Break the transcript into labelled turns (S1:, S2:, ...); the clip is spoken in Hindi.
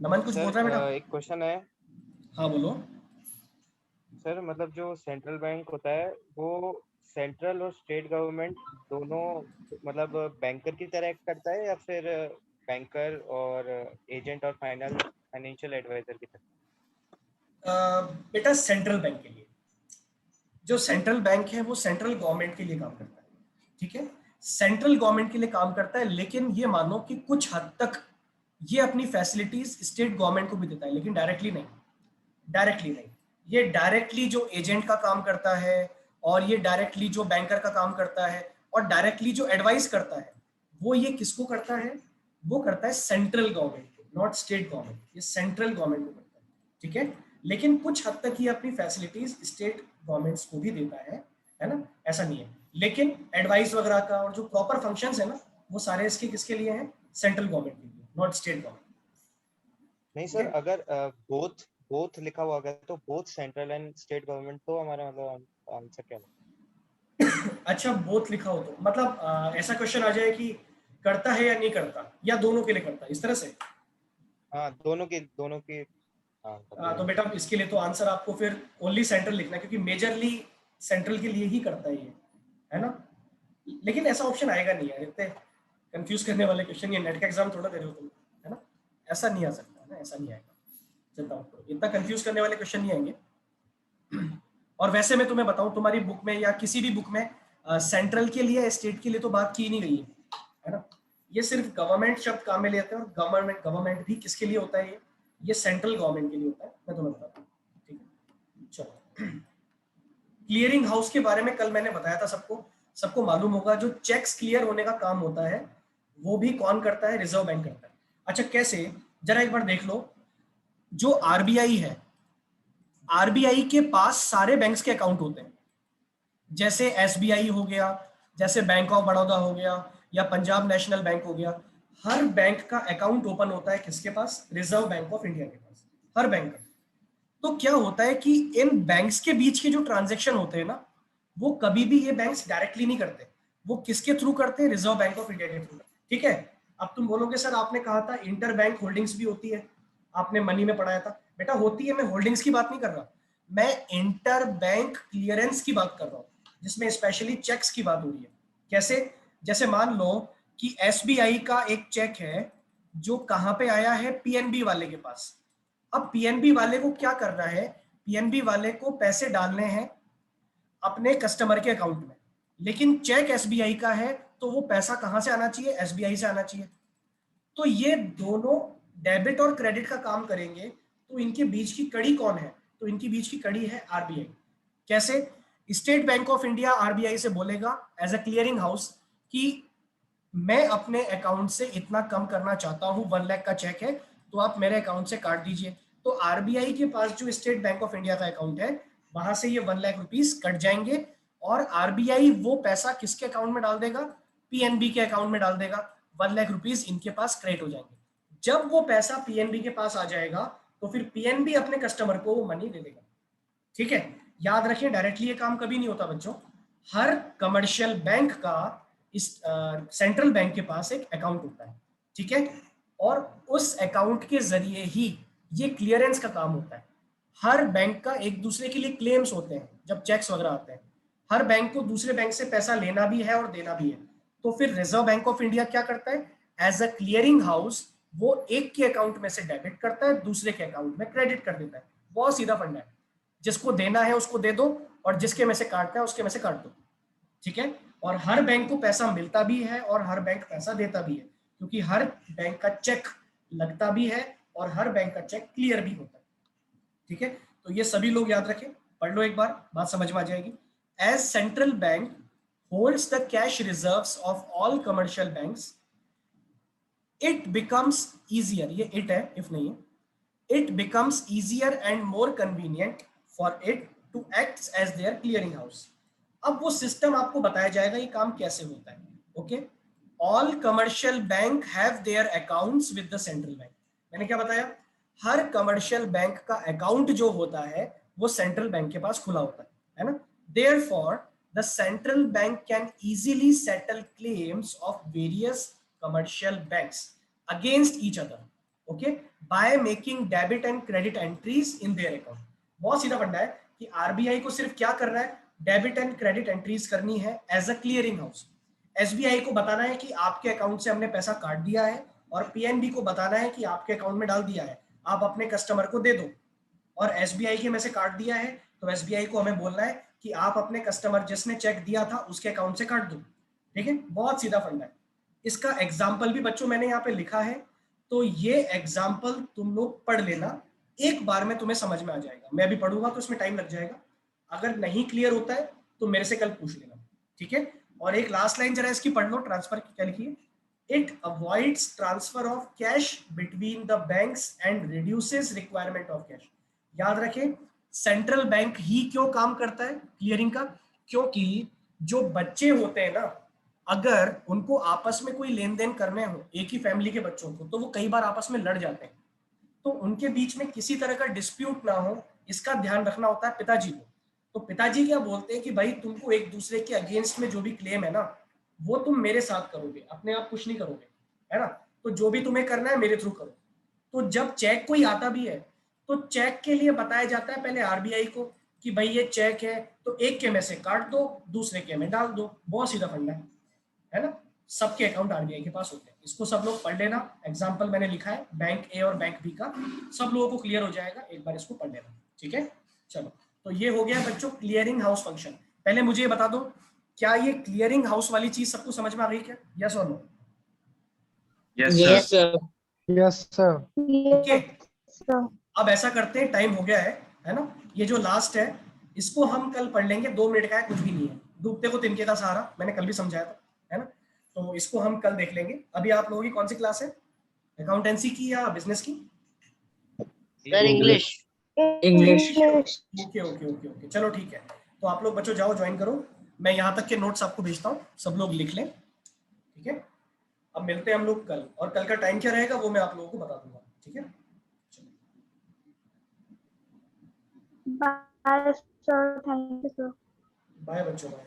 S1: नमन कुछ बोल
S2: सर
S1: रहा है बेटा?
S2: एक क्वेश्चन है।
S1: हाँ बोलो।
S2: सर मतलब जो सेंट्रल बैंक होता है वो सेंट्रल और स्टेट गवर्नमेंट दोनों मतलब बैंकर की तरह एक्ट करता है या फिर बैंकर और एजेंट और फाइनेंशियल एडवाइजर की तरह?
S1: अ, बेटा सेंट्रल बैंक के लिए, जो सेंट्रल बैंक है वो सेंट्रल गवर्नमेंट के लिए काम करता है। ठीक है, सेंट्रल गवर्नमेंट के लिए काम करता है, लेकिन ये मानो कि कुछ हद तक ये अपनी फैसिलिटीज स्टेट गवर्नमेंट को भी देता है, लेकिन डायरेक्टली नहीं। डायरेक्टली नहीं, ये डायरेक्टली जो एजेंट का काम करता है, और ये डायरेक्टली जो बैंकर का काम करता है, और डायरेक्टली जो एडवाइस करता है, वो ये किसको करता है? वो करता है सेंट्रल गवर्नमेंट को, नॉट स्टेट गवर्नमेंट। ये सेंट्रल गवर्नमेंट को करता है। ठीक है, लेकिन कुछ हद तक ये अपनी फैसिलिटीज स्टेट गवर्नमेंट्स को भी देता है ना, ऐसा नहीं है। लेकिन एडवाइस वगैरह का और जो प्रॉपर फंक्शंस है ना, वो सारे इसके किसके लिए हैं? सेंट्रल गवर्नमेंट के लिए, नॉट स्टेट गवर्नमेंट।
S2: नहीं
S1: ठीक
S2: सर,
S1: है।
S2: अगर बोथ बोथ लिखा हुआ अगर तो both central and state government तो हमारा मतलब आंसर क्या होगा?
S1: अच्छा, बोथ लिखा हो तो मतलब ऐसा क्वेश्चन आ जाए कि करता है या नहीं करता, या दोनों के लिए करता है, इस तरह से।
S2: हाँ, दोनों की। हाँ
S1: तो
S2: बताइए।
S1: बेटा इसके लिए तो आंसर आपको फिर ओनली सेंट्रल लिखना है, क्योंकि मेजरली सेंट्रल के लिए ही करता है ये, है ना। लेकिन ऐसा ऑप्शन आएगा नहीं यार, इतने कंफ्यूज करने वाले क्वेश्चन, ये नेट का एग्जाम थोड़ा दे रहे हो तुम, है ना। ऐसा नहीं आ सकता है ना, ऐसा नहीं आएगा। चलता हूँ, इतना कंफ्यूज करने वाले क्वेश्चन नहीं आएंगे। और वैसे मैं तुम्हें बताऊं, तुम्हारी बुक में या किसी भी बुक में सेंट्रल के लिए स्टेट के लिए तो बात की नहीं गई है ना। ये सिर्फ गवर्नमेंट शब्द काम में ले आते हैं, और गवर्नमेंट गवर्नमेंट भी किसके लिए होता है? ये सेंट्रल गवर्नमेंट के लिए होता है, मैं तुम्हें बताता हूँ। ठीक है, चलो। क्लियरिंग हाउस के बारे में कल मैंने बताया था सबको, सबको मालूम होगा। जो चेक्स क्लियर होने का काम होता है, वो भी कौन करता है? रिजर्व बैंक करता है। अच्छा कैसे? जरा एक बार देख लो। जो आरबीआई है, आरबीआई के पास सारे बैंक्स के अकाउंट होते हैं। जैसे एसबीआई हो गया, जैसे बैंक ऑफ बड़ौदा हो गया, या पंजाब नेशनल बैंक हो गया। हर बैंक का अकाउंट ओपन होता है किसके पास? रिजर्व बैंक ऑफ इंडिया के पास, हर बैंक का। तो क्या होता है कि इन बैंक्स के बीच के जो ट्रांजेक्शन होते हैं ना, वो कभी भी ये बैंक्स डायरेक्टली नहीं करते। वो किसके थ्रू करते हैं? रिजर्व बैंक ऑफ इंडिया के थ्रू। ठीक है। अब तुम बोलोगे सर आपने कहा था इंटर बैंक होल्डिंग्स भी होती है, आपने मनी में पढ़ाया था। बेटा होती है, मैं होल्डिंग्स की बात नहीं कर रहा, मैं इंटर बैंक क्लियरेंस की बात कर रहा हूं, जिसमें स्पेशली चेक्स की बात हो रही है। कैसे? जैसे मान लो कि एसबीआई का एक चेक है, जो कहां पे आया है? पीएनबी वाले के पास। अब पीएनबी वाले को क्या करना है? पीएनबी वाले को पैसे डालने हैं अपने कस्टमर के अकाउंट में, लेकिन चेक एसबीआई का है, तो वो पैसा कहां से आना चाहिए? एसबीआई से आना चाहिए। तो ये दोनों डेबिट और क्रेडिट का काम करेंगे, तो इनके बीच की कड़ी कौन है? तो इनकी बीच की कड़ी है आरबीआई। कैसे? State bank of India RBI से बोलेगा एज अ क्लियरिंग हाउस कि मैं अपने अकाउंट से इतना कम करना चाहता हूं, 1 लाख का चेक है, तो आप मेरे अकाउंट से काट दीजिए। तो आरबीआई के पास जो स्टेट बैंक ऑफ इंडिया का अकाउंट है, वहां से ये 1 लाख रुपीज कट जाएंगे, और आरबीआई वो पैसा किसके अकाउंट में डाल देगा? पीएनबी के अकाउंट में डाल देगा। 1 लाख रुपीज इनके पास क्रेडिट हो जाएंगे। जब वो पैसा पीएनबी के पास आ जाएगा, तो फिर पीएनबी अपने कस्टमर को वो मनी दे देगा। ठीक है। याद रखिए, डायरेक्टली ये काम कभी नहीं होता बच्चों। हर कमर्शियल बैंक का इस सेंट्रल बैंक के पास एक अकाउंट होता है। ठीक है। और उस अकाउंट के जरिए ही ये क्लियरेंस का काम होता है। हर बैंक का एक दूसरे के लिए क्लेम्स होते हैं जब चेक्स वगैरह आते हैं। हर बैंक को दूसरे बैंक से पैसा लेना भी है और देना भी है। तो फिर रिजर्व बैंक ऑफ इंडिया क्या करता है? एज अ क्लियरिंग हाउस, वो एक के अकाउंट में से डेबिट करता है, दूसरे के अकाउंट में क्रेडिट कर देता है। बहुत सीधा फंडा है। जिसको देना है उसको दे दो, और जिसके में से काटना है उसके में से काट दो। ठीक है। और हर बैंक को पैसा मिलता भी है, और हर बैंक पैसा देता भी है, क्योंकि हर बैंक का चेक लगता भी है, और हर बैंक का चेक क्लियर भी होता है। ठीक है। तो ये सभी लोग याद रखें, पढ़ लो एक बार, बात समझ में आ जाएगी। As central bank holds the cash reserves of all commercial banks, it becomes easier, ये इट है, इफ नहीं है, it becomes easier and more convenient for it to act as their clearing house। अब वो सिस्टम आपको बताया जाएगा ये काम कैसे होता है। Okay. All commercial bank have their accounts with the central bank. मैंने क्या बताया? हर कमर्शियल बैंक का अकाउंट जो होता है, वो सेंट्रल बैंक के पास खुला होता है ना। Therefore the central bank can easily settle claims of various commercial banks against each other. Okay, by making debit and credit entries in their account. बहुत सीधा फंडा है कि आरबीआई को सिर्फ क्या करना है, डेबिट एंड क्रेडिट एंट्रीज करनी है as a clearing house. SBI को बताना है कि आपके अकाउंट से हमने पैसा काट दिया है, और पीएनबी को बताना है कि आपके अकाउंट में डाल दिया है, आप अपने कस्टमर को दे दो। और एसबीआई के में से काट दिया है तो एसबीआई को हमें बोलना है कि आप अपने कस्टमर जिसने चेक दिया था उसके अकाउंट से काट दो। ठीक है, बहुत सीधा फंडा है। इसका एग्जाम्पल भी बच्चों मैंने यहाँ पे लिखा है, तो ये एग्जाम्पल तुम लोग पढ़ लेना, एक बार में तुम्हें समझ में आ जाएगा। मैं अभी पढ़ूंगा तो इसमें टाइम लग जाएगा, अगर नहीं क्लियर होता है तो मेरे से कल पूछ लेना। ठीक है, और एक लास्ट लाइन जरा इसकी पढ़ लो, ट्रांसफर की क्या लिखी है, it avoids transfer of cash between the banks and reduces requirement of cash। याद रखें, सेंट्रल बैंक ही क्यों काम करता है क्लियरिंग का, क्योंकि जो बच्चे होते हैं ना, अगर उनको आपस में कोई लेन देन करने हो, एक ही फैमिली के बच्चों को, तो वो कई बार आपस में लड़ जाते हैं, तो उनके बीच में किसी तरह का डिस्प्यूट ना हो, इसका ध्यान रखना होता है पिताजी को। तो पिताजी क्या बोलते हैं कि भाई तुमको एक दूसरे के अगेंस्ट में जो भी क्लेम है ना, वो तुम मेरे साथ करोगे, अपने आप कुछ नहीं करोगे, है ना, तो जो भी तुम्हें करना है मेरे थ्रू करो। तो जब चेक कोई आता भी है तो चेक के लिए बताया जाता है पहले आरबीआई को कि भाई ये चेक है, तो एक के में से काट दो, दूसरे के में डाल दो। बहुत सीधा फंडा है ना, सबके अकाउंट आरबीआई के पास होते हैं। इसको सब लोग पढ़ लेना, एग्जाम्पल मैंने लिखा है बैंक ए और बैंक बी का, सब लोगों को क्लियर हो जाएगा, एक बार इसको पढ़ लेना। ठीक है, चलो, तो ये हो गया बच्चों क्लियरिंग हाउस फंक्शन। पहले मुझे ये बता दो, क्या ये क्लियरिंग हाउस वाली चीज सबको समझ में आ गई क्या, यस और no?
S3: Yes
S4: Yes,
S3: sir.
S4: sir.
S5: Yes sir.
S1: Okay, अब ऐसा करते हैं, टाइम हो गया है ना, ये जो लास्ट है इसको हम कल पढ़ लेंगे, 2 मिनट का है, कुछ भी नहीं है, डूबते को तिनके का सहारा, मैंने कल भी समझाया था, है ना, तो इसको हम कल देख लेंगे। अभी आप लोगों की कौन सी क्लास है, अकाउंटेंसी की या बिजनेस की?
S4: Sir, English.
S3: English.
S1: Okay okay okay okay, चलो ठीक है, तो आप लोग बच्चों जाओ ज्वाइन करो, मैं यहाँ तक के नोट्स आपको भेजता हूँ, सब लोग लिख लें। ठीक है, अब मिलते हैं हम लोग कल, और कल का टाइम क्या रहेगा वो मैं आप लोगों को बता दूंगा। ठीक है,
S6: Bye, sir. Thank you, sir.
S1: Bye बच्चों, बाय।